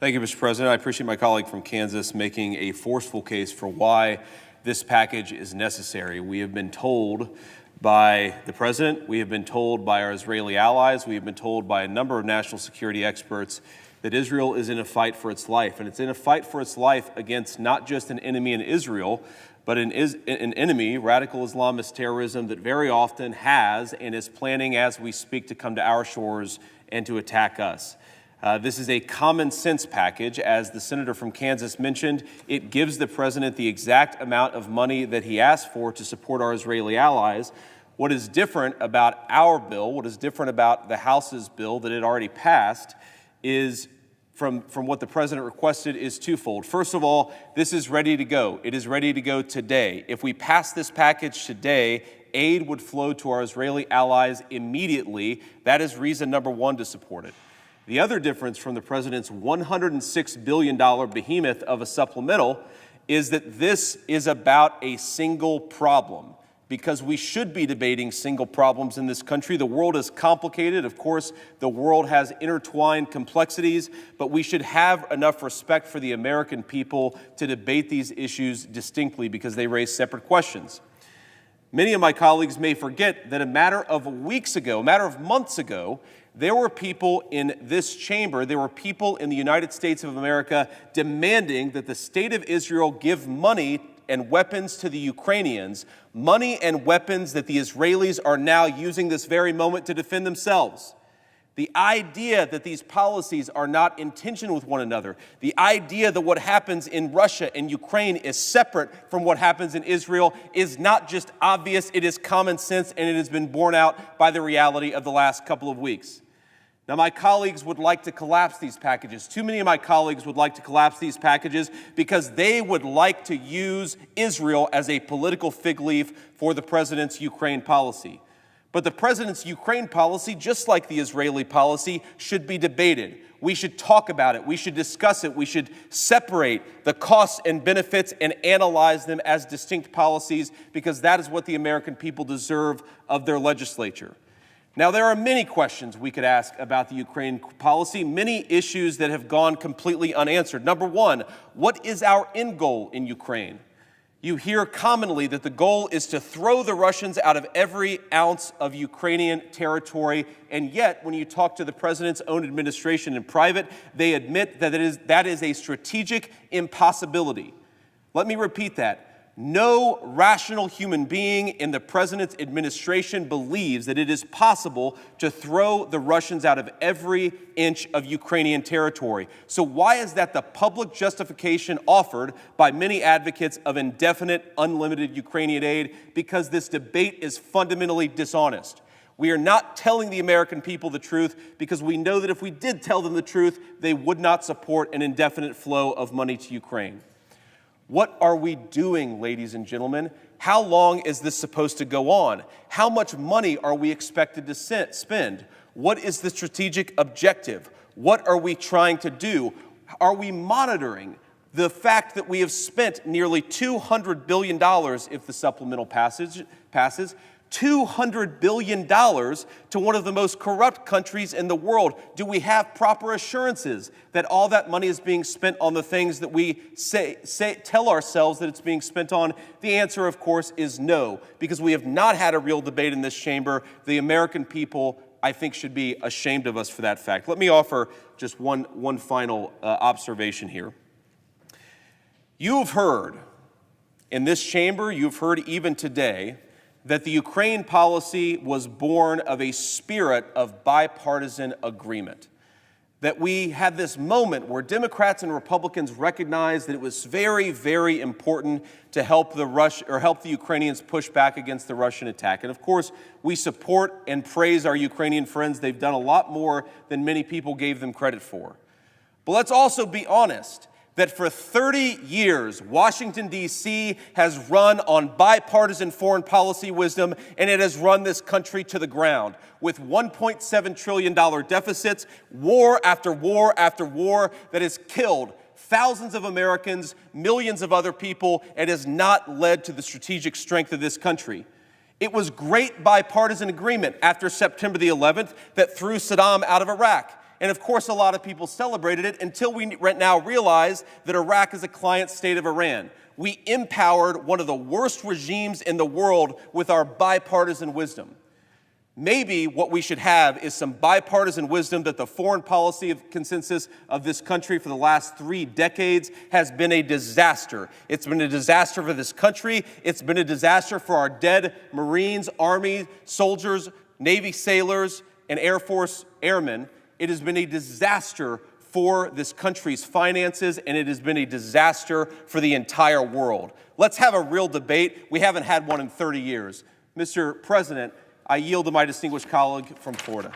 Thank you, Mr. President. I appreciate my colleague from Kansas making a forceful case for why this package is necessary. We have been told by the President, we have been told by our Israeli allies, we have been told by a number of national security experts that Israel is in a fight for its life. And it's in a fight for its life against not just an enemy in Israel, but an enemy, radical Islamist terrorism, that very often has and is planning as we speak to come to our shores and to attack us. This is a common sense package. As the senator from Kansas mentioned, it gives the president the exact amount of money that he asked for to support our Israeli allies. What is different about our bill, what is different about the House's bill that it already passed, is from what the president requested is twofold. First of all, this is ready to go. It is ready to go today. If we pass this package today, aid would flow to our Israeli allies immediately. That is reason number one to support it. The other difference from the president's $106 billion behemoth of a supplemental is that this is about a single problem, because we should be debating single problems in this country. The world is complicated. Of course, the world has intertwined complexities, but we should have enough respect for the American people to debate these issues distinctly because they raise separate questions. Many of my colleagues may forget that a matter of weeks ago, a matter of months ago, there were people in this chamber, there were people in the United States of America demanding that the state of Israel give money and weapons to the Ukrainians, money and weapons that the Israelis are now using this very moment to defend themselves. The idea that these policies are not in tension with one another, the idea that what happens in Russia and Ukraine is separate from what happens in Israel is not just obvious, it is common sense, and it has been borne out by the reality of the last couple of weeks. Now, my colleagues would like to collapse these packages. Too many of my colleagues would like to collapse these packages because they would like to use Israel as a political fig leaf for the president's Ukraine policy. But the president's Ukraine policy, just like the Israeli policy, should be debated. We should talk about it. We should discuss it. We should separate the costs and benefits and analyze them as distinct policies, because that is what the American people deserve of their legislature. Now, there are many questions we could ask about the Ukraine policy, many issues that have gone completely unanswered. Number one, what is our end goal in Ukraine? You hear commonly that the goal is to throw the Russians out of every ounce of Ukrainian territory, and yet when you talk to the president's own administration in private, they admit that that is a strategic impossibility. Let me repeat that. No rational human being in the president's administration believes that it is possible to throw the Russians out of every inch of Ukrainian territory. So why is that the public justification offered by many advocates of indefinite, unlimited Ukrainian aid? Because this debate is fundamentally dishonest. We are not telling the American people the truth because we know that if we did tell them the truth, they would not support an indefinite flow of money to Ukraine. What are we doing, ladies and gentlemen? How long is this supposed to go on? How much money are we expected to spend? What is the strategic objective? What are we trying to do? Are we monitoring the fact that we have spent nearly $200 billion if the supplemental passes, $200 billion to one of the most corrupt countries in the world? Do we have proper assurances that all that money is being spent on the things that we tell ourselves that it's being spent on? The answer, of course, is no, because we have not had a real debate in this chamber. The American people, I think, should be ashamed of us for that fact. Let me offer just one final observation here. You have heard in this chamber, you've heard even today, that the Ukraine policy was born of a spirit of bipartisan agreement. That we had this moment where Democrats and Republicans recognized that it was very, very important to help the Ukrainians push back against the Russian attack. And of course, we support and praise our Ukrainian friends. They've done a lot more than many people gave them credit for. But let's also be honest that for 30 years, Washington, D.C. has run on bipartisan foreign policy wisdom, and it has run this country to the ground with $1.7 trillion deficits, war after war after war that has killed thousands of Americans, millions of other people, and has not led to the strategic strength of this country. It was great bipartisan agreement after September the 11th that threw Saddam out of Iraq. And of course, a lot of people celebrated it until we now realize that Iraq is a client state of Iran. We empowered one of the worst regimes in the world with our bipartisan wisdom. Maybe what we should have is some bipartisan wisdom that the foreign policy consensus of this country for the last 3 decades has been a disaster. It's been a disaster for this country. It's been a disaster for our dead Marines, Army, soldiers, Navy sailors, and Air Force airmen. It has been a disaster for this country's finances, and it has been a disaster for the entire world. Let's have a real debate. We haven't had one in 30 years. Mr. President, I yield to my distinguished colleague from Florida.